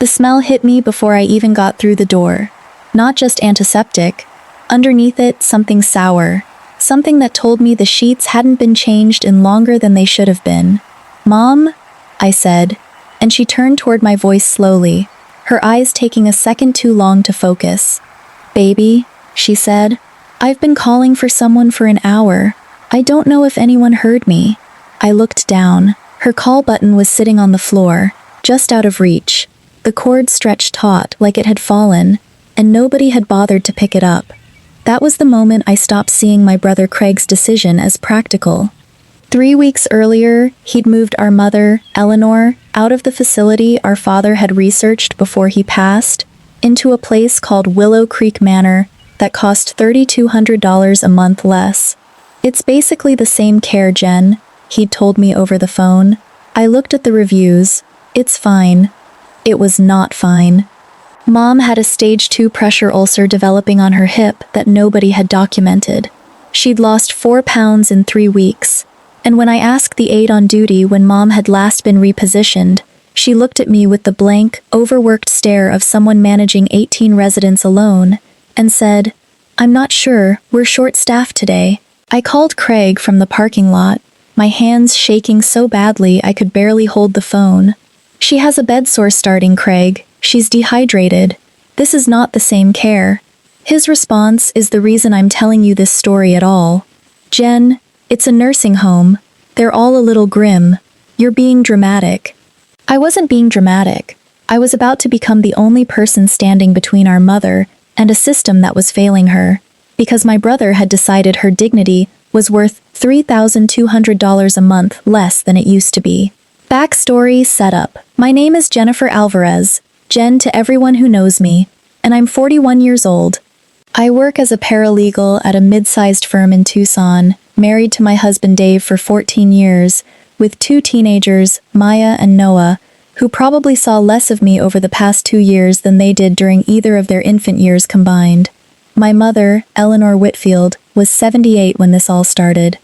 The smell hit me before I even got through the door. Not just antiseptic. Underneath it, something sour. Something that told me the sheets hadn't been changed in longer than they should have been. "Mom?" I said, and she turned toward my voice slowly, her eyes taking a second too long to focus. "Baby," she said, "I've been calling for someone for an hour. I don't know if anyone heard me." I looked down. Her call button was sitting on the floor, just out of reach. The cord stretched taut like it had fallen, and nobody had bothered to pick it up. That was the moment I stopped seeing my brother Craig's decision as practical. 3 weeks earlier, he'd moved our mother, Eleanor, out of the facility our father had researched before he passed, into a place called Willow Creek Manor that cost $3,200 a month less. "It's basically the same care, Jen," he'd told me over the phone. I looked at the reviews. It's fine. It was not fine. Mom had a stage 2 pressure ulcer developing on her hip that nobody had documented. She'd lost 4 pounds in 3 weeks. And when I asked the aide on duty when Mom had last been repositioned, she looked at me with the blank, overworked stare of someone managing 18 residents alone, and said, "I'm not sure, we're short-staffed today." I called Craig from the parking lot, my hands shaking so badly I could barely hold the phone. "She has a bed sore starting, Craig. She's dehydrated. This is not the same care." His response is the reason I'm telling you this story at all. "Jen, it's a nursing home. They're all a little grim. You're being dramatic." I wasn't being dramatic. I was about to become the only person standing between our mother and a system that was failing her, because my brother had decided her dignity was worth $3,200 a month less than it used to be. Backstory setup. My name is Jennifer Alvarez, Jen to everyone who knows me, and I'm 41 years old. I work as a paralegal at a mid-sized firm in Tucson, married to my husband Dave for 14 years, with 2 teenagers, Maya and Noah, who probably saw less of me over the past 2 years than they did during either of their infant years combined. My mother, Eleanor Whitfield, was 78 when this all started.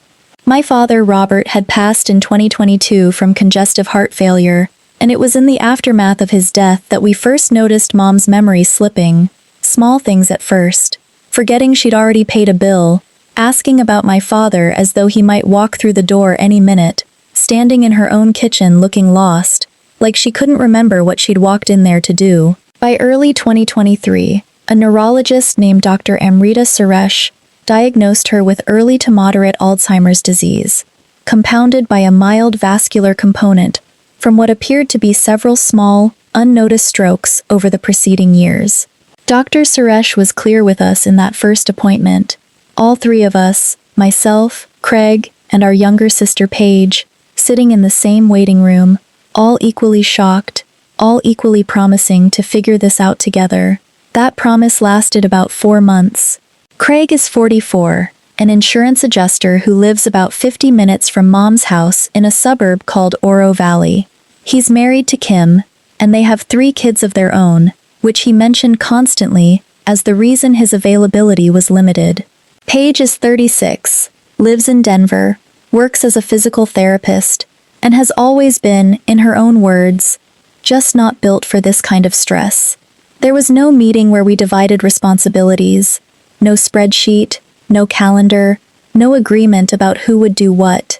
My father, Robert, had passed in 2022 from congestive heart failure, and it was in the aftermath of his death that we first noticed Mom's memory slipping. Small things at first. Forgetting she'd already paid a bill, asking about my father as though he might walk through the door any minute, standing in her own kitchen looking lost, like she couldn't remember what she'd walked in there to do. By early 2023, a neurologist named Dr. Amrita Suresh diagnosed her with early to moderate Alzheimer's disease, compounded by a mild vascular component from what appeared to be several small, unnoticed strokes over the preceding years. Dr. Suresh was clear with us in that first appointment. All 3 of us, myself, Craig, and our younger sister Paige, sitting in the same waiting room, all equally shocked, all equally promising to figure this out together. That promise lasted about 4 months. Craig is 44, an insurance adjuster who lives about 50 minutes from Mom's house in a suburb called Oro Valley. He's married to Kim, and they have 3 kids of their own, which he mentioned constantly as the reason his availability was limited. Paige is 36, lives in Denver, works as a physical therapist, and has always been, in her own words, just not built for this kind of stress. There was no meeting where we divided responsibilities, no spreadsheet, no calendar, no agreement about who would do what.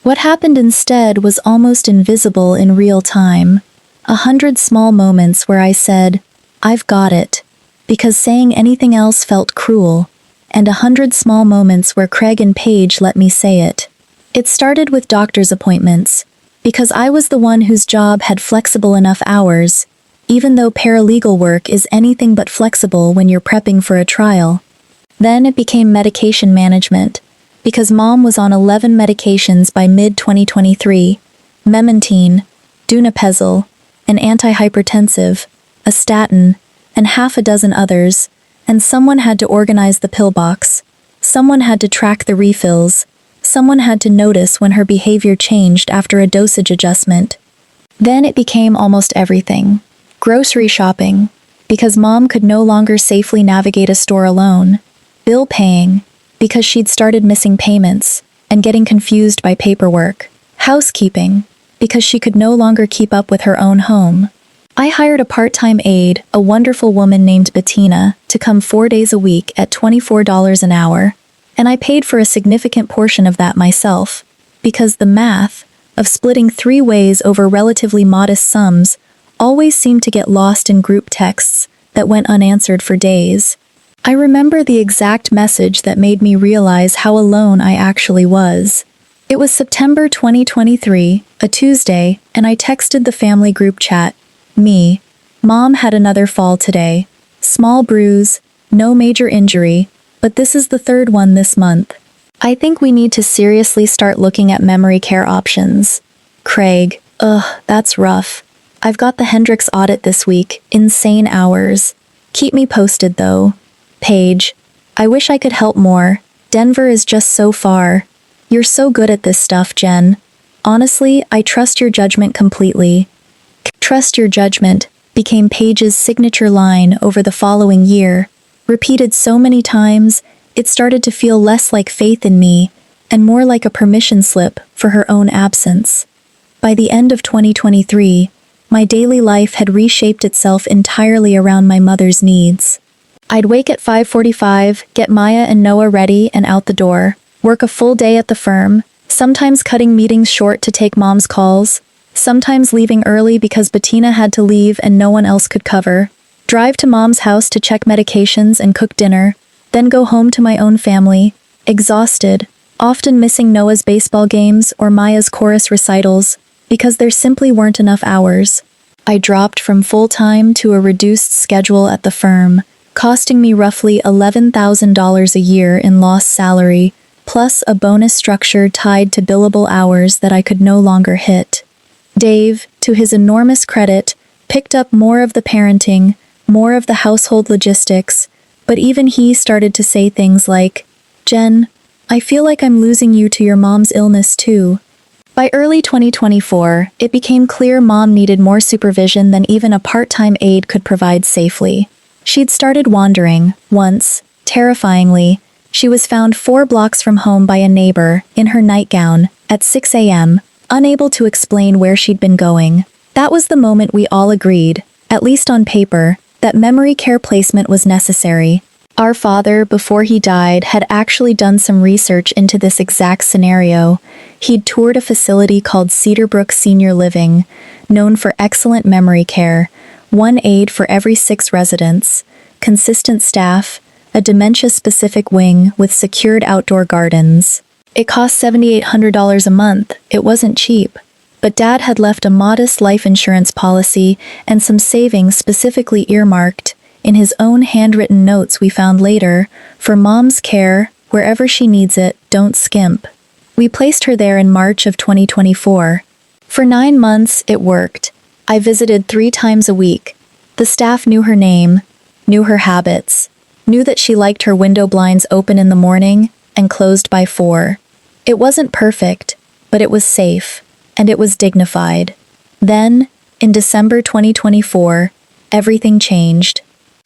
What happened instead was almost invisible in real time. 100 small moments where I said, "I've got it," because saying anything else felt cruel, and 100 small moments where Craig and Paige let me say it. It started with doctor's appointments, because I was the one whose job had flexible enough hours, even though paralegal work is anything but flexible when you're prepping for a trial. Then it became medication management, because Mom was on 11 medications by mid-2023, memantine, Dunapezil, an antihypertensive, a statin, and half a dozen others, and someone had to organize the pill box, someone had to track the refills, someone had to notice when her behavior changed after a dosage adjustment. Then it became almost everything. Grocery shopping, because Mom could no longer safely navigate a store alone. Bill paying, because she'd started missing payments and getting confused by paperwork. Housekeeping, because she could no longer keep up with her own home. I hired a part-time aide, a wonderful woman named Bettina, to come 4 days a week at $24 an hour, and I paid for a significant portion of that myself, because the math of splitting 3 ways over relatively modest sums always seemed to get lost in group texts that went unanswered for days. I remember the exact message that made me realize how alone I actually was. It was September 2023, a Tuesday, and I texted the family group chat, "Me. Mom had another fall today. Small bruise, no major injury, but this is the third one this month. I think we need to seriously start looking at memory care options." Craig, ugh, that's rough. I've got the Hendricks audit this week, insane hours. Keep me posted though. Paige, I wish I could help more. Denver is just so far. You're so good at this stuff, Jen. Honestly, I trust your judgment completely. Trust your judgment became Paige's signature line over the following year. Repeated so many times, it started to feel less like faith in me and more like a permission slip for her own absence. By the end of 2023, my daily life had reshaped itself entirely around my mother's needs. I'd wake at 5:45, get Maya and Noah ready and out the door, work a full day at the firm, sometimes cutting meetings short to take mom's calls, sometimes leaving early because Bettina had to leave and no one else could cover, drive to mom's house to check medications and cook dinner, then go home to my own family, exhausted, often missing Noah's baseball games or Maya's chorus recitals, because there simply weren't enough hours. I dropped from full-time to a reduced schedule at the firm, costing me roughly $11,000 a year in lost salary, plus a bonus structure tied to billable hours that I could no longer hit. Dave, to his enormous credit, picked up more of the parenting, more of the household logistics, but even he started to say things like, "Jen, I feel like I'm losing you to your mom's illness too." By early 2024, it became clear mom needed more supervision than even a part-time aide could provide safely. She'd started wandering. Once, terrifyingly, she was found 4 blocks from home by a neighbor, in her nightgown, at 6 a.m., unable to explain where she'd been going. That was the moment we all agreed, at least on paper, that memory care placement was necessary. Our father, before he died, had actually done some research into this exact scenario. He'd toured a facility called Cedarbrook Senior Living, known for excellent memory care, 1 aide for every 6 residents, consistent staff, a dementia-specific wing with secured outdoor gardens. It cost $7,800 a month. It wasn't cheap. But Dad had left a modest life insurance policy and some savings specifically earmarked, in his own handwritten notes we found later, for Mom's care, wherever she needs it, don't skimp. We placed her there in March of 2024. For 9 months, it worked. I visited 3 times a week. The staff knew her name, knew her habits, knew that she liked her window blinds open in the morning and closed by 4. It wasn't perfect, but it was safe, and it was dignified. Then, in December 2024, everything changed.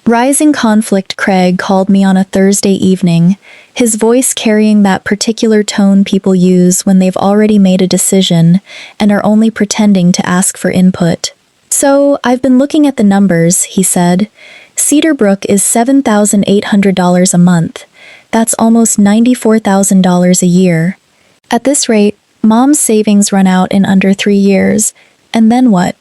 Rising conflict. Craig called me on a Thursday evening, his voice carrying that particular tone people use when they've already made a decision and are only pretending to ask for input. "So, I've been looking at the numbers," he said. "Cedarbrook is $7,800 a month. That's almost $94,000 a year. At this rate, Mom's savings run out in under 3 years, and then what?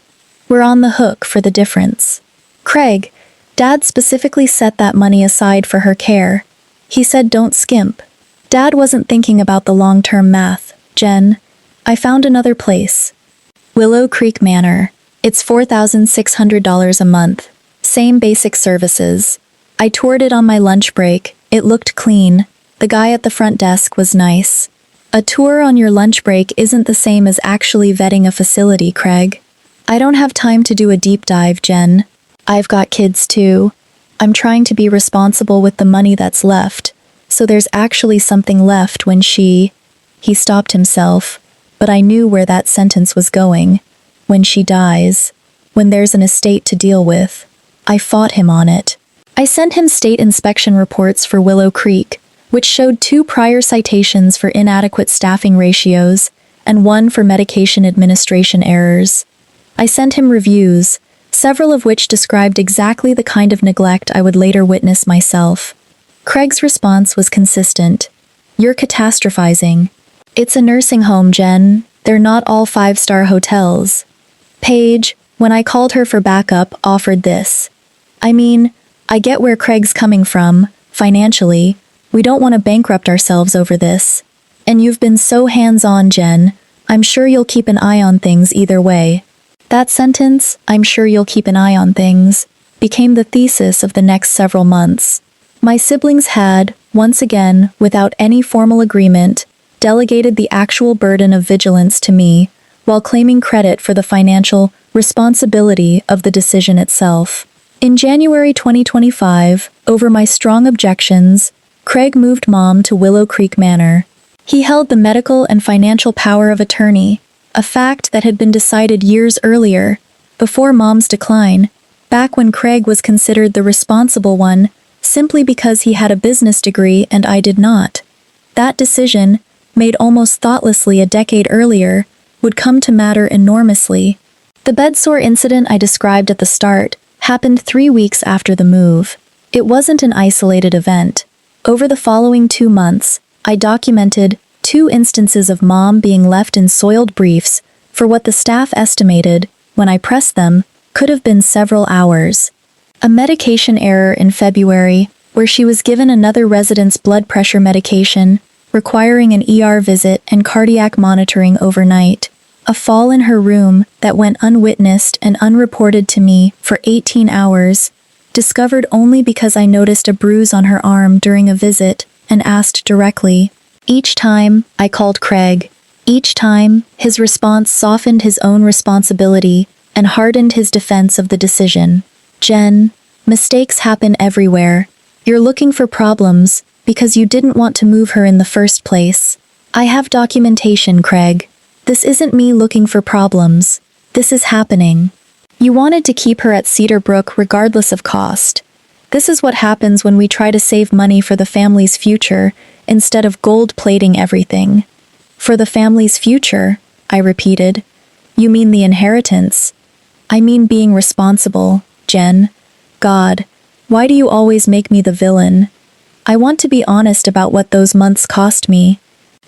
We're on the hook for the difference." Craig, Dad specifically set that money aside for her care. He said don't skimp. Dad wasn't thinking about the long-term math. "Jen, I found another place. Willow Creek Manor. It's $4,600 a month. Same basic services. I toured it on my lunch break. It looked clean. The guy at the front desk was nice." A tour on your lunch break isn't the same as actually vetting a facility, Craig. "I don't have time to do a deep dive, Jen. I've got kids too. I'm trying to be responsible with the money that's left, so there's actually something left when she..." He stopped himself, but I knew where that sentence was going. When she dies, when there's an estate to deal with. I fought him on it. I sent him state inspection reports for Willow Creek, which showed 2 prior citations for inadequate staffing ratios and 1 for medication administration errors. I sent him reviews, several of which described exactly the kind of neglect I would later witness myself. Craig's response was consistent. "You're catastrophizing. It's a nursing home, Jen. They're not all five-star hotels." Paige, when I called her for backup, offered this. "I mean, I get where Craig's coming from, financially. We don't want to bankrupt ourselves over this. And you've been so hands-on, Jen. I'm sure you'll keep an eye on things either way." That sentence, "I'm sure you'll keep an eye on things," became the thesis of the next several months. My siblings had, once again, without any formal agreement, delegated the actual burden of vigilance to me, while claiming credit for the financial responsibility of the decision itself. In January 2025, over my strong objections, Craig moved Mom to Willow Creek Manor. He held the medical and financial power of attorney, a fact that had been decided years earlier, before Mom's decline, back when Craig was considered the responsible one, simply because he had a business degree and I did not. That decision, made almost thoughtlessly a decade earlier, would come to matter enormously. The bedsore incident I described at the start happened 3 weeks after the move. It wasn't an isolated event. Over the following 2 months, I documented 2 instances of Mom being left in soiled briefs for what the staff estimated, when I pressed them, could have been several hours. A medication error in February, where she was given another resident's blood pressure medication, requiring an ER visit and cardiac monitoring overnight. A fall in her room that went unwitnessed and unreported to me for 18 hours, discovered only because I noticed a bruise on her arm during a visit and asked directly. Each time, I called Craig. Each time, his response softened his own responsibility and hardened his defense of the decision. "Jen, mistakes happen everywhere. You're looking for problems because you didn't want to move her in the first place. I have documentation, Craig. This isn't me looking for problems. This is happening. You wanted to keep her at Cedar Brook regardless of cost. This is what happens when we try to save money for the family's future instead of gold-plating everything." "For the family's future," I repeated. "You mean the inheritance?" "I mean being responsible, Jen. God, why do you always make me the villain? I want to be honest about what those months cost me.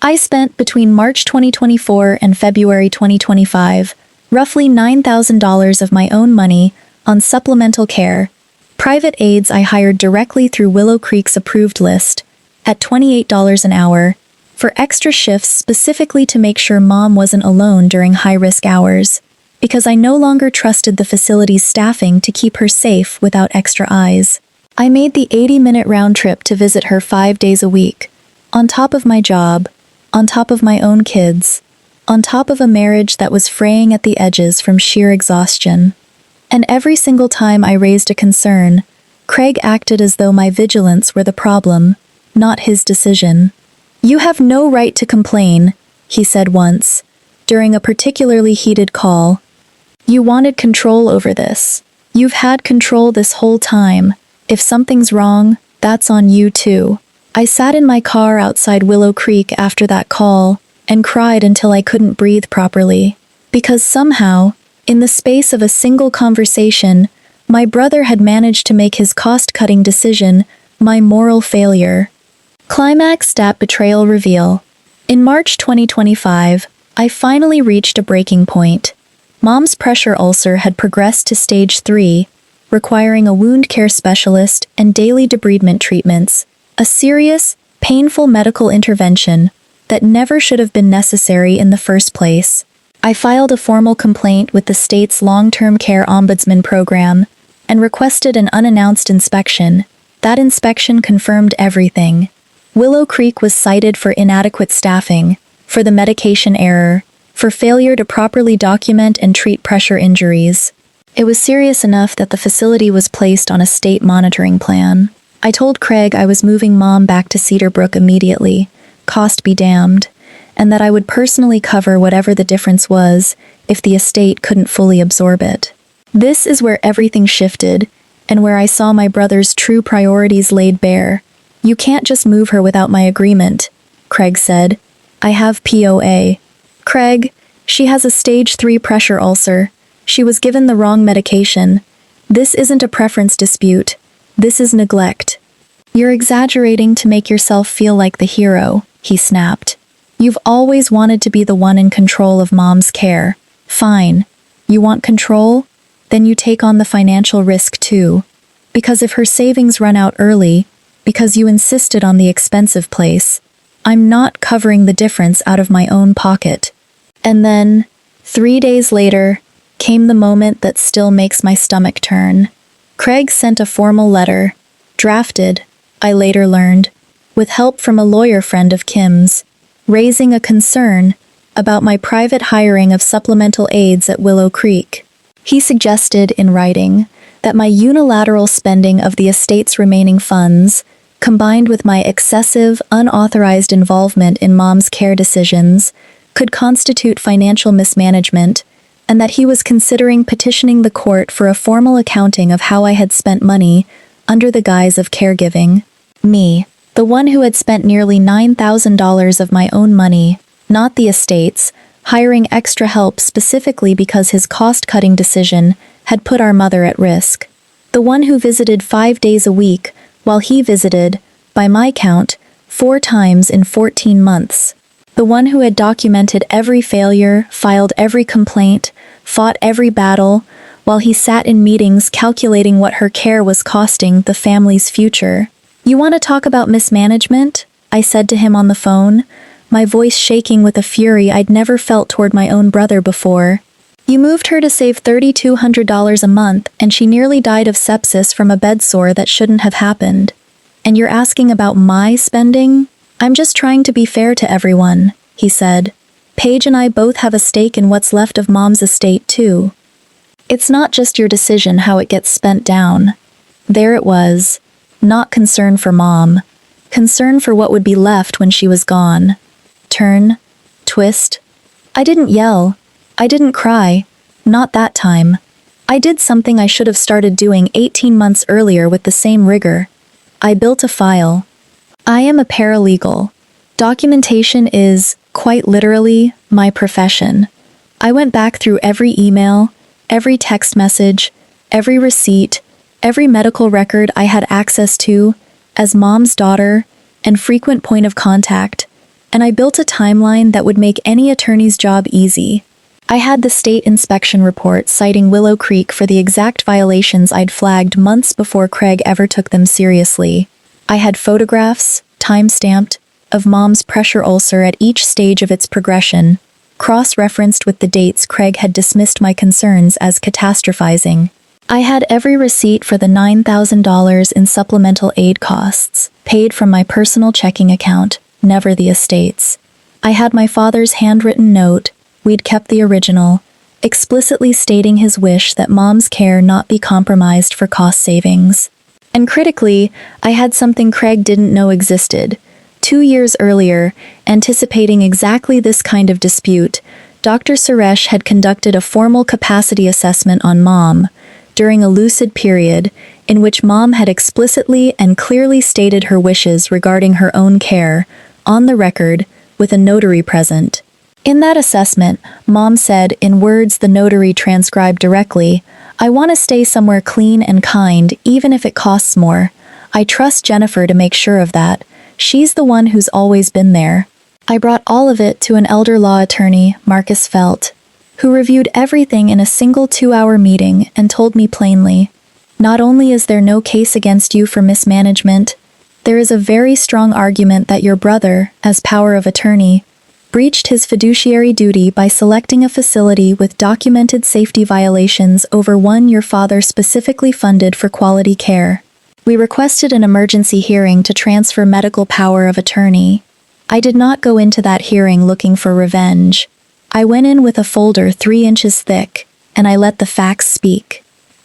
I spent between March 2024 and February 2025 roughly $9,000 of my own money on supplemental care, private aides I hired directly through Willow Creek's approved list, at $28 an hour, for extra shifts specifically to make sure Mom wasn't alone during high-risk hours, because I no longer trusted the facility's staffing to keep her safe without extra eyes. I made the 80-minute round trip to visit her 5 days a week, on top of my job, on top of my own kids, on top of a marriage that was fraying at the edges from sheer exhaustion. And every single time I raised a concern, Craig acted as though my vigilance were the problem, not his decision. "You have no right to complain," he said once, during a particularly heated call. "You wanted control over this. You've had control this whole time. If something's wrong, that's on you too." I sat in my car outside Willow Creek after that call and cried until I couldn't breathe properly, because somehow, in the space of a single conversation, my brother had managed to make his cost-cutting decision my moral failure. Climax stat betrayal reveal. In March 2025, I finally reached a breaking point. Mom's pressure ulcer had progressed to stage 3, requiring a wound care specialist and daily debridement treatments, a serious, painful medical intervention that never should have been necessary in the first place. I filed a formal complaint with the state's long-term care ombudsman program and requested an unannounced inspection. That inspection confirmed everything. Willow Creek was cited for inadequate staffing, for the medication error, for failure to properly document and treat pressure injuries. It was serious enough that the facility was placed on a state monitoring plan. I told Craig I was moving Mom back to Cedar Brook immediately, cost be damned, and that I would personally cover whatever the difference was if the estate couldn't fully absorb it. This is where everything shifted, and where I saw my brother's true priorities laid bare. "You can't just move her without my agreement," Craig said. "I have POA. Craig, she has a stage 3 pressure ulcer. She was given the wrong medication. This isn't a preference dispute. This is neglect. You're exaggerating to make yourself feel like the hero, he snapped. You've always wanted to be the one in control of Mom's care. Fine. You want control? Then you take on the financial risk too. Because if her savings run out early, because you insisted on the expensive place, I'm not covering the difference out of my own pocket. And then, 3 days later, came the moment that still makes my stomach turn. Craig sent a formal letter, drafted, I later learned, with help from a lawyer friend of Kim's, raising a concern about my private hiring of supplemental aides at Willow Creek. He suggested, in writing, that my unilateral spending of the estate's remaining funds, combined with my excessive, unauthorized involvement in Mom's care decisions, could constitute financial mismanagement, and that he was considering petitioning the court for a formal accounting of how I had spent money under the guise of caregiving. Me, the one who had spent nearly $9,000 of my own money, not the estate's, hiring extra help specifically because his cost-cutting decision had put our mother at risk. The one who visited 5 days a week, while he visited, by my count, 4 times in 14 months. The one who had documented every failure, filed every complaint, fought every battle, while he sat in meetings calculating what her care was costing the family's future. You want to talk about mismanagement? I said to him on the phone, my voice shaking with a fury I'd never felt toward my own brother before. You moved her to save $3,200 a month, and she nearly died of sepsis from a bed sore that shouldn't have happened. And you're asking about my spending? I'm just trying to be fair to everyone, he said. Paige and I both have a stake in what's left of Mom's estate, too. It's not just your decision how it gets spent down. There it was. Not concern for Mom. Concern for what would be left when she was gone. Turn. Twist. I didn't yell. I didn't cry. Not that time. I did something I should have started doing 18 months earlier with the same rigor. I built a file. I am a paralegal. Documentation is, quite literally, my profession. I went back through every email, every text message, every receipt, every medical record I had access to, as Mom's daughter and frequent point of contact, and I built a timeline that would make any attorney's job easy. I had the state inspection report citing Willow Creek for the exact violations I'd flagged months before Craig ever took them seriously. I had photographs, time-stamped, of Mom's pressure ulcer at each stage of its progression, cross-referenced with the dates Craig had dismissed my concerns as catastrophizing. I had every receipt for the $9,000 in supplemental aid costs, paid from my personal checking account, never the estate's. I had my father's handwritten note, we'd kept the original, explicitly stating his wish that Mom's care not be compromised for cost savings. And critically, I had something Craig didn't know existed. 2 years earlier, anticipating exactly this kind of dispute, Dr. Suresh had conducted a formal capacity assessment on Mom, during a lucid period in which Mom had explicitly and clearly stated her wishes regarding her own care, on the record, with a notary present. In that assessment, Mom said, in words the notary transcribed directly, I want to stay somewhere clean and kind, even if it costs more. I trust Jennifer to make sure of that. She's the one who's always been there. I brought all of it to an elder law attorney, Marcus Felt, who reviewed everything in a single 2-hour meeting and told me plainly, not only is there no case against you for mismanagement, there is a very strong argument that your brother, as power of attorney, breached his fiduciary duty by selecting a facility with documented safety violations over one your father specifically funded for quality care. We requested an emergency hearing to transfer medical power of attorney. I did not go into that hearing looking for revenge. I went in with a folder 3 inches thick, and I let the facts speak.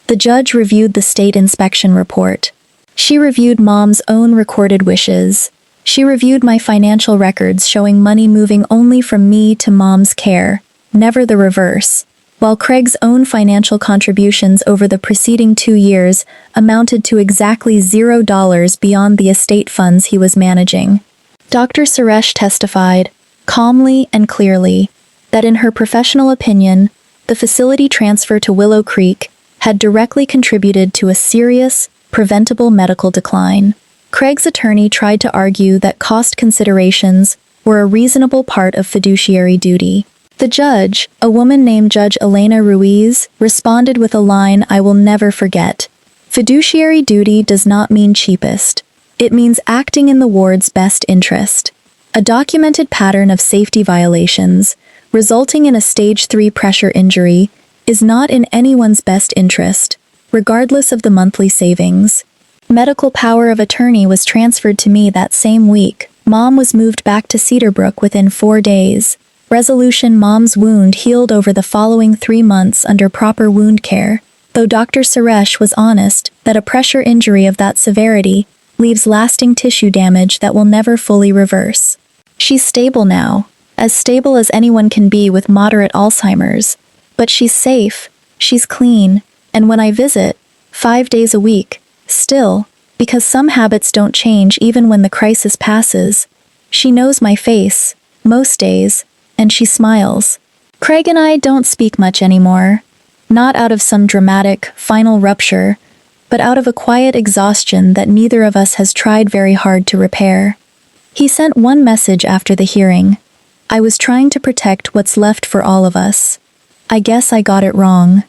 The judge reviewed the state inspection report. She reviewed Mom's own recorded wishes. She reviewed my financial records showing money moving only from me to Mom's care, never the reverse, while Craig's own financial contributions over the preceding 2 years amounted to exactly $0 beyond the estate funds he was managing. Dr. Suresh testified, calmly and clearly, that in her professional opinion, the facility transfer to Willow Creek had directly contributed to a serious, preventable medical decline. Craig's attorney tried to argue that cost considerations were a reasonable part of fiduciary duty. The judge, a woman named Judge Elena Ruiz, responded with a line I will never forget. Fiduciary duty does not mean cheapest. It means acting in the ward's best interest. A documented pattern of safety violations, resulting in a stage 3 pressure injury, is not in anyone's best interest, regardless of the monthly savings. Medical power of attorney was transferred to me that same week. Mom was moved back to Cedarbrook within 4 days. Resolution: Mom's wound healed over the following 3 months under proper wound care, though Dr. Suresh was honest that a pressure injury of that severity leaves lasting tissue damage that will never fully reverse. She's stable now, as stable as anyone can be with moderate Alzheimer's, but she's safe, she's clean, and when I visit, 5 days a week, still, because some habits don't change even when the crisis passes, she knows my face, most days, and she smiles. Craig and I don't speak much anymore, not out of some dramatic, final rupture, but out of a quiet exhaustion that neither of us has tried very hard to repair. He sent one message after the hearing. I was trying to protect what's left for all of us. I guess I got it wrong.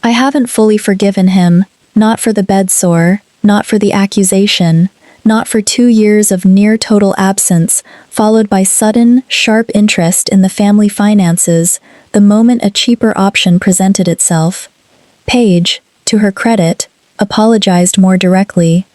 I haven't fully forgiven him, not for the bedsore, not for the accusation, not for 2 years of near-total absence, followed by sudden, sharp interest in the family finances the moment a cheaper option presented itself. Paige, to her credit, apologized more directly.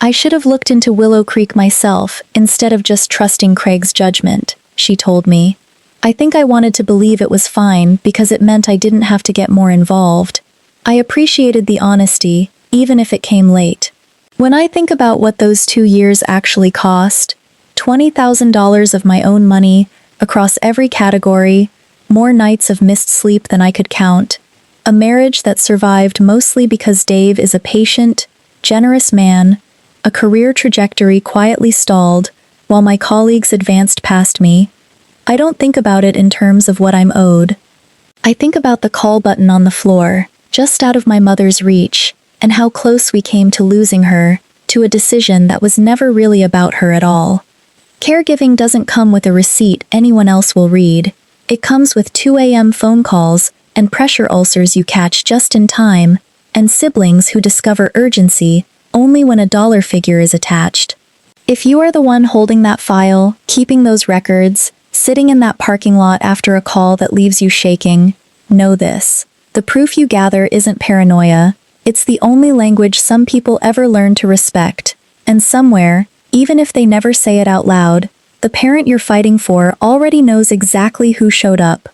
I should have looked into Willow Creek myself instead of just trusting Craig's judgment, she told me. I think I wanted to believe it was fine because it meant I didn't have to get more involved. I appreciated the honesty, even if it came late. When I think about what those 2 years actually cost, $20,000 of my own money, across every category, more nights of missed sleep than I could count, a marriage that survived mostly because Dave is a patient, generous man, a career trajectory quietly stalled, while my colleagues advanced past me, I don't think about it in terms of what I'm owed. I think about the call button on the floor, just out of my mother's reach, and how close we came to losing her, to a decision that was never really about her at all. Caregiving doesn't come with a receipt anyone else will read. It comes with 2 a.m. phone calls and pressure ulcers you catch just in time, and siblings who discover urgency only when a dollar figure is attached. If you are the one holding that file, keeping those records, sitting in that parking lot after a call that leaves you shaking, know this. The proof you gather isn't paranoia. It's the only language some people ever learn to respect, and somewhere, even if they never say it out loud, the parent you're fighting for already knows exactly who showed up,